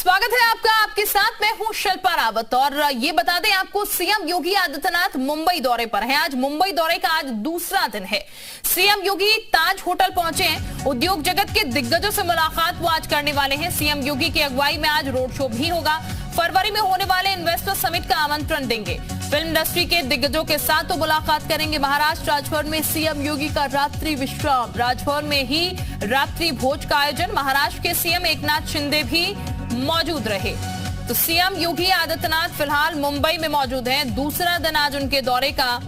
स्वागत है आपका। आपके साथ मैं हूं शिल्पा रावत और ये बता दें आपको, सीएम योगी आदित्यनाथ मुंबई दौरे पर हैं। आज मुंबई दौरे का आज दूसरा दिन है। सीएम योगी ताज होटल पहुंचे हैं। उद्योग जगत के दिग्गजों से मुलाकात वो आज करने वाले हैं। सीएम योगी की अगुवाई में आज रोड शो भी होगा। फरवरी में होने वाले इन्वेस्टर समिट का आमंत्रण देंगे। फिल्म इंडस्ट्री के दिग्गजों के साथ तो मुलाकात करेंगे। महाराष्ट्र राजभवन में सीएम योगी का रात्रि विश्राम, राजभवन में ही रात्रि भोज का आयोजन। महाराष्ट्र के सीएम एकनाथ शिंदे भी मौजूद रहे। तो सीएम योगी आदित्यनाथ फिलहाल मुंबई में मौजूद हैं। दूसरा दिन आज उनके दौरे का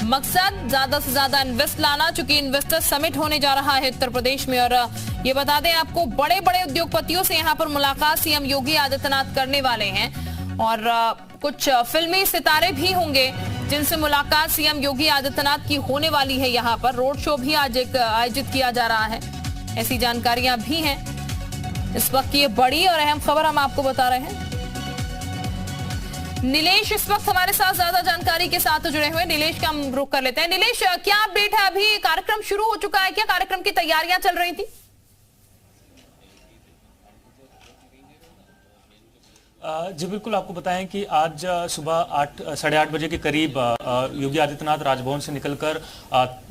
मकसद ज्यादा से ज्यादा इन्वेस्ट लाना, चूंकि इन्वेस्टर समिट होने जा रहा है उत्तर प्रदेश में। और ये बता दें आपको, बड़े बड़े उद्योगपतियों से यहां पर मुलाकात सीएम योगी आदित्यनाथ करने वाले हैं और कुछ फिल्मी सितारे भी होंगे जिनसे मुलाकात सीएम योगी आदित्यनाथ की होने वाली है। यहाँ पर रोड शो भी आज आयोजित किया जा रहा है। ऐसी जानकारियां भी हैं। इस वक्त की ये बड़ी और अहम खबर हम आपको बता रहे हैं। नीलेश इस वक्त हमारे साथ ज्यादा जानकारी के साथ जुड़े हुए। नीलेश का हम रुख कर लेते हैं। नीलेश, क्या अपडेट है? अभी कार्यक्रम शुरू हो चुका है क्या? कार्यक्रम की तैयारियां चल रही थी? जी बिल्कुल, आपको बताएं कि आज सुबह 8-8:30 बजे के करीब योगी आदित्यनाथ राजभवन से निकलकर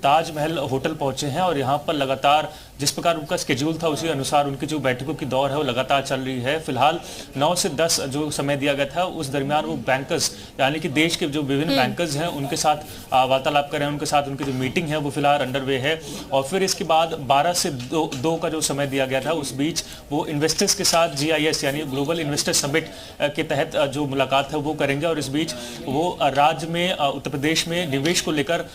ताजमहल होटल पहुंचे हैं और यहां पर लगातार जिस प्रकार उनका स्केड्यूल था उसी अनुसार उनकी जो बैठकों की दौर है वो लगातार चल रही है। फिलहाल 9 से 10 जो समय दिया गया था उस दरमियान वो बैंकर्स यानी कि देश के जो विभिन्न बैंकर्स हैं उनके साथ वार्तालाप कर रहे हैं। उनके साथ उनकी जो मीटिंग है वो फिलहाल अंडरवे है और फिर इसके बाद 12 से 2 का जो समय दिया गया था उस बीच वो इन्वेस्टर्स के साथ GIS यानी ग्लोबल इन्वेस्टर समिट के तहत जो मुलाकात है वो करेंगे। और इस बीच वो राज्य में उत्तर प्रदेश में निवेश को लेकर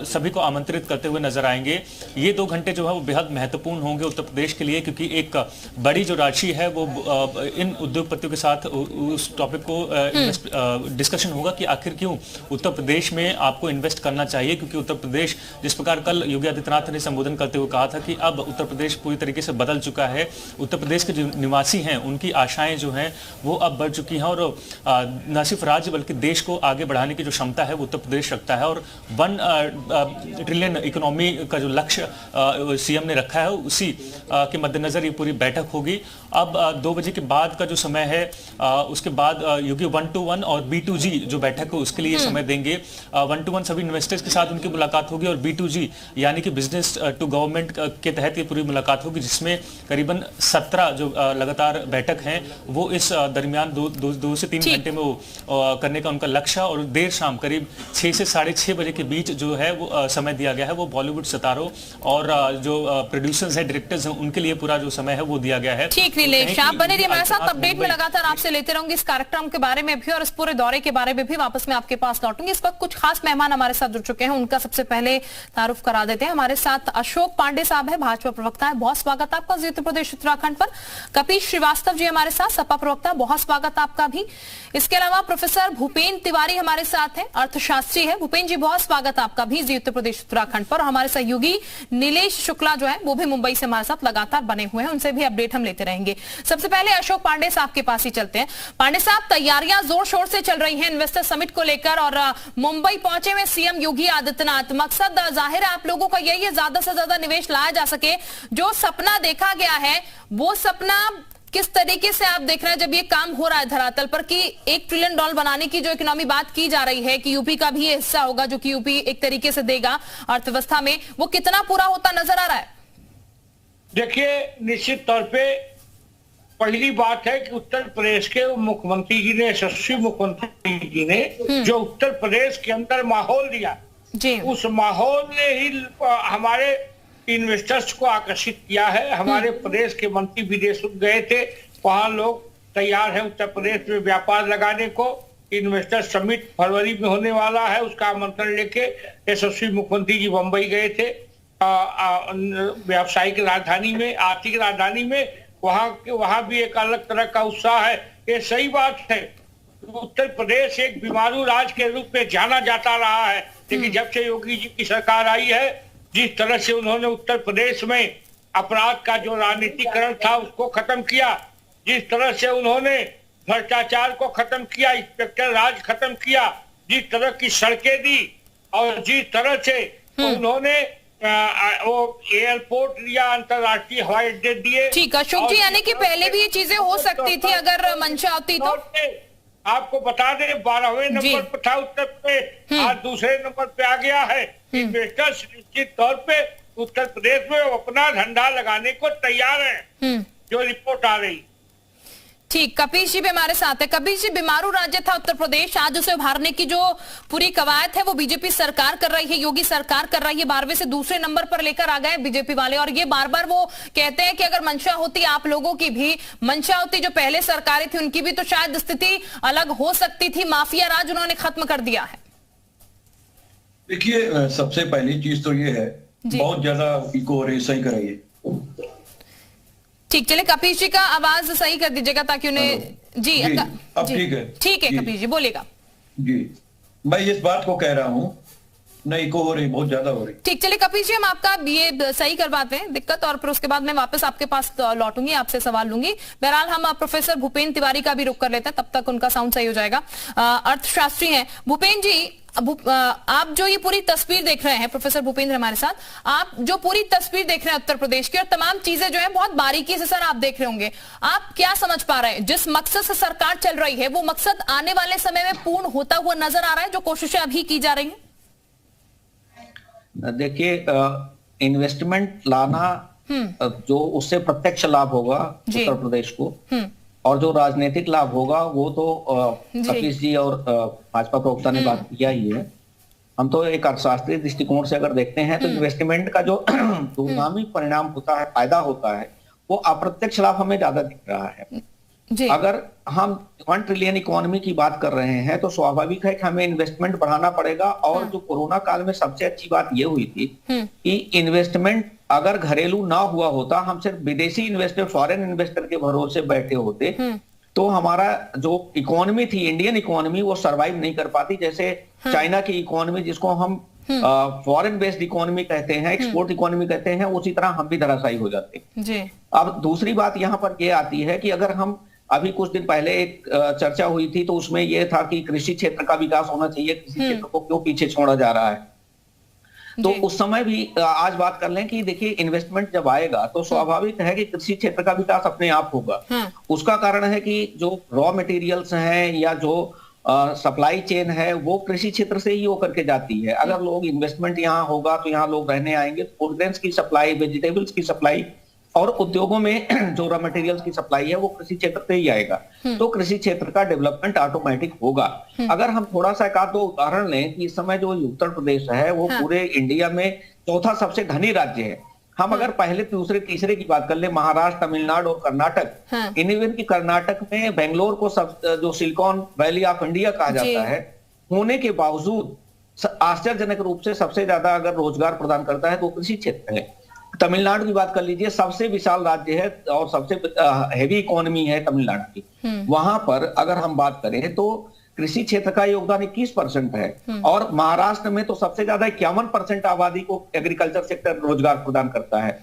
सभी को आमंत्रित करते हुए नजर आएंगे। ये 2 घंटे जो है वो बेहद महत्वपूर्ण होंगे उत्तर प्रदेश के लिए, क्योंकि एक बड़ी जो राशि है वो इन उद्योगपतियों के साथ उस टॉपिक को डिस्कशन होगा कि आखिर क्यों उत्तर प्रदेश में आपको इन्वेस्ट करना चाहिए। क्योंकि उत्तर प्रदेश जिस प्रकार कल योगी आदित्यनाथ ने संबोधन करते हुए कहा था कि अब उत्तर प्रदेश पूरी तरीके से बदल चुका है। उत्तर प्रदेश के जो निवासी हैं उनकी आशाएं जो हैं वो अब बढ़ चुकी हैं और न सिर्फ राज्य बल्कि देश को आगे बढ़ाने की जो क्षमता है वो उत्तर प्रदेश रखता है। और 1 ट्रिलियन इकोनॉमी का जो लक्ष्य सीएम ने रखा है उसी के मद्देनजर ये पूरी बैठक होगी। अब 2 बजे के बाद का जो समय है उसके बाद योगी 1-to-1 और B2G जो बैठक है उसके लिए समय देंगे। 1-to-1 सभी इन्वेस्टर्स के साथ उनकी मुलाकात होगी और B2G यानी कि बिजनेस टू गवर्नमेंट के तहत ये पूरी मुलाकात होगी, जिसमें करीबन 17 जो लगातार बैठक हैं वो इस दरमियान 2 से 3 घंटे में वो करने का उनका लक्ष्य है। और देर शाम करीब 6 से 6:30 बजे के बीच जो है वो समय दिया गया है वो बॉलीवुड सितारों और जो प्रोड्यूसर्स हैं, डायरेक्टर्स हैं, उनके लिए पूरा जो समय है वो दिया गया है। ठीक नीलेश, आप बने रहिए हमारे साथ। अपडेट में लगातार आपसे लेते रहूंगी इस कार्यक्रम के बारे में भी और इस पूरे दौरे के बारे में भी। वापस में आपके पास लौटूंगी। इस वक्त कुछ खास मेहमान हमारे साथ जुड़ चुके हैं, उनका सबसे पहले तारुफ करा देते हैं। हमारे साथ अशोक पांडे साहब है, भाजपा प्रवक्ता है। बहुत स्वागत आपका उत्तर प्रदेश उत्तराखंड पर। कपीश श्रीवास्तव जी हमारे साथ, सपा प्रवक्ता, बहुत स्वागत आपका भी। इसके अलावा प्रोफेसर भूपेन तिवारी हमारे साथ हैं, अर्थशास्त्री है। भूपेन जी, बहुत स्वागत आपका भी जी उत्तर प्रदेश उत्तराखंड पर। हमारे सहयोगी नीलेश शुक्ला जो है वो भी मुंबई से हमारे साथ लगातार बने हुए हैं, उनसे भी अपडेट हम लेते रहेंगे। सबसे पहले अशोक पांडे साहब के पास ही चलते हैं। पांडे साहब, तैयारियां जोर शोर से चल रही हैं इन्वेस्टर समिट को लेकर और मुंबई पहुंचे हुए सीएम योगी आदित्यनाथ। मकसद जाहिर है आप लोगों का यही है, ज्यादा से ज्यादा निवेश लाया जा सके। जो सपना देखा गया है वो सपना किस तरीके से आप देख रहे हैं जब ये काम हो रहा है धरातल पर कि $1 ट्रिलियन बनाने की जो इकोनॉमी बात की जा रही है कि यूपी का भी ये हिस्सा होगा जो कि यूपी एक तरीके से देगा अर्थव्यवस्था में, वो कितना पूरा होता नजर आ रहा है? देखिए, निश्चित तौर पे पहली बात है कि उत्तर प्रदेश के मुख्यमंत्री जी ने, यशस्वी मुख्यमंत्री जी ने जो उत्तर प्रदेश के अंदर माहौल दिया जी, उस माहौल ने ही हमारे इन्वेस्टर्स को आकर्षित किया है। हमारे प्रदेश के मंत्री विदेश गए थे, वहां लोग तैयार हैं उत्तर प्रदेश में व्यापार लगाने को। इन्वेस्टर समिट फरवरी में होने वाला है, उसका आमंत्रण लेके यशस्वी मुख्यमंत्री जी मुंबई गए थे व्यावसायिक राजधानी में, आर्थिक राजधानी में। वहां भी एक अलग तरह का उत्साह है। ये सही बात है, उत्तर प्रदेश एक बीमारू राज्य के रूप में जाना जाता रहा है, लेकिन जब से योगी जी की सरकार आई है, जिस तरह से उन्होंने उत्तर प्रदेश में अपराध का जो राजनीतिकरण था उसको खत्म किया, जिस तरह से उन्होंने भ्रष्टाचार को खत्म किया, इंस्पेक्टर राज खत्म किया, जिस तरह की सड़कें दी और जिस तरह से उन्होंने वो एयरपोर्ट दिया, अंतर्राष्ट्रीय हवाई अड्डे दिए। ठीक, अशोक जी, यानी कि पहले भी ये चीजें हो सकती थी अगर मंशा होती तो? आपको बता दें 12वें नंबर पर था उत्तर प्रदेश, आज दूसरे नंबर पे आ गया है। इन्वेस्टर्स निश्चित तौर पे उत्तर प्रदेश में अपना झंडा लगाने को तैयार है, जो रिपोर्ट आ रही। ठीक, कपीश जी भी हमारे साथ है। कपीश जी, बीमारू राज्य था उत्तर प्रदेश, आज उसे उभारने की जो पूरी कवायद है वो बीजेपी सरकार कर रही है, योगी सरकार कर रही है। 12वें से दूसरे नंबर पर लेकर आ गए बीजेपी वाले, और ये बार बार वो कहते हैं कि अगर मंशा होती, आप लोगों की भी मंशा होती, जो पहले सरकारें थी उनकी भी, तो शायद स्थिति अलग हो सकती थी। माफिया राज उन्होंने खत्म कर दिया है। देखिए, सबसे पहली चीज तो ये है, बहुत ज्यादा इको रेस सही कराइए। ठीक, चलिए कपीश जी का आवाज सही कर दीजिएगा ताकि उन्हें जी अब ठीक है। ठीक है कपीश जी, बोलेगा जी। मैं इस बात को कह रहा हूँ, नहीं को हो रही, बहुत ज्यादा हो रही। ठीक, चलिए कपीश जी, हम आपका ये सही करवाते हैं दिक्कत, और फिर उसके बाद मैं वापस आपके पास लौटूंगी, आपसे सवाल लूंगी। बहरहाल हम प्रोफेसर भूपेन तिवारी का भी रुख कर लेते हैं, तब तक उनका साउंड सही हो जाएगा। अर्थशास्त्री हैं भूपेन जी। आप जो ये पूरी तस्वीर देख रहे हैं, प्रोफेसर भूपेंद्र हमारे साथ, आप जो पूरी तस्वीर देख रहे हैं उत्तर प्रदेश की, और तमाम चीजें जो है बहुत बारीकी से सर आप देख रहे होंगे, आप क्या समझ पा रहे हैं? जिस मकसद से सरकार चल रही है वो मकसद आने वाले समय में पूर्ण होता हुआ नजर आ रहा है, जो कोशिशें अभी की जा रही हैं? देखिए, इन्वेस्टमेंट लाना जो उससे प्रत्यक्ष लाभ होगा उत्तर प्रदेश को, और जो राजनीतिक लाभ होगा वो तो कपीश जी और भाजपा प्रवक्ता ने बात किया ही है। हम तो एक अर्थशास्त्रीय दृष्टिकोण से अगर देखते हैं तो इन्वेस्टमेंट का जो दूरगामी परिणाम होता है, फायदा होता है, वो अप्रत्यक्ष लाभ हमें ज्यादा दिख रहा है। अगर हम 1 ट्रिलियन इकोनॉमी की बात कर रहे हैं तो स्वाभाविक है कि हमें इन्वेस्टमेंट बढ़ाना पड़ेगा। और जो कोरोना काल में सबसे अच्छी बात ये हुई थी कि इन्वेस्टमेंट अगर घरेलू ना हुआ होता, हम सिर्फ विदेशी इन्वेस्टर, फॉरेन इन्वेस्टर के भरोसे बैठे होते, तो हमारा जो इकोनॉमी थी, इंडियन इकोनॉमी, वो सरवाइव नहीं कर पाती। जैसे चाइना की इकोनॉमी, जिसको हम फॉरेन बेस्ड इकोनॉमी कहते हैं, एक्सपोर्ट इकोनॉमी कहते हैं, उसी तरह हम भी धराशायी हो जाते हैं। अब दूसरी बात यहाँ पर ये आती है कि अगर हम, अभी कुछ दिन पहले एक चर्चा हुई थी तो उसमें यह था कि कृषि क्षेत्र का विकास होना चाहिए, कृषि क्षेत्र को क्यों पीछे छोड़ा जा रहा है। तो उस समय भी आज बात कर लें कि देखिए, इन्वेस्टमेंट जब आएगा तो स्वाभाविक है कि कृषि क्षेत्र का विकास अपने आप होगा। उसका कारण है कि जो रॉ मटेरियल्स हैं या जो सप्लाई चेन है वो कृषि क्षेत्र से ही होकर के जाती है। अगर लोग इन्वेस्टमेंट यहाँ होगा तो यहाँ लोग रहने आएंगे, फूड ग्रेन्स की सप्लाई, वेजिटेबल्स की सप्लाई और उद्योगों में जो रॉ मटेरियल्स की सप्लाई है वो कृषि क्षेत्र से ही आएगा। तो कृषि क्षेत्र का डेवलपमेंट ऑटोमेटिक होगा। अगर हम थोड़ा सा एक आध दो उदाहरण लें कि इस समय जो उत्तर प्रदेश है वो पूरे इंडिया में चौथा सबसे धनी राज्य है। हम अगर पहले, दूसरे, तीसरे की बात कर ले, महाराष्ट्र, तमिलनाडु और कर्नाटक, इवन की कर्नाटक में बेंगलोर को जो सिलिकॉन वैली ऑफ इंडिया कहा जाता है, होने के बावजूद आश्चर्यजनक रूप से सबसे ज्यादा अगर रोजगार प्रदान करता है तो कृषि क्षेत्र है। तमिलनाडु की बात कर लीजिए, सबसे विशाल राज्य है और सबसे हेवी इकोनॉमी है तमिलनाडु की। वहां पर अगर हम बात करें तो कृषि क्षेत्र का योगदान 21% है, और महाराष्ट्र में तो सबसे ज्यादा 51% आबादी को एग्रीकल्चर सेक्टर रोजगार प्रदान करता है।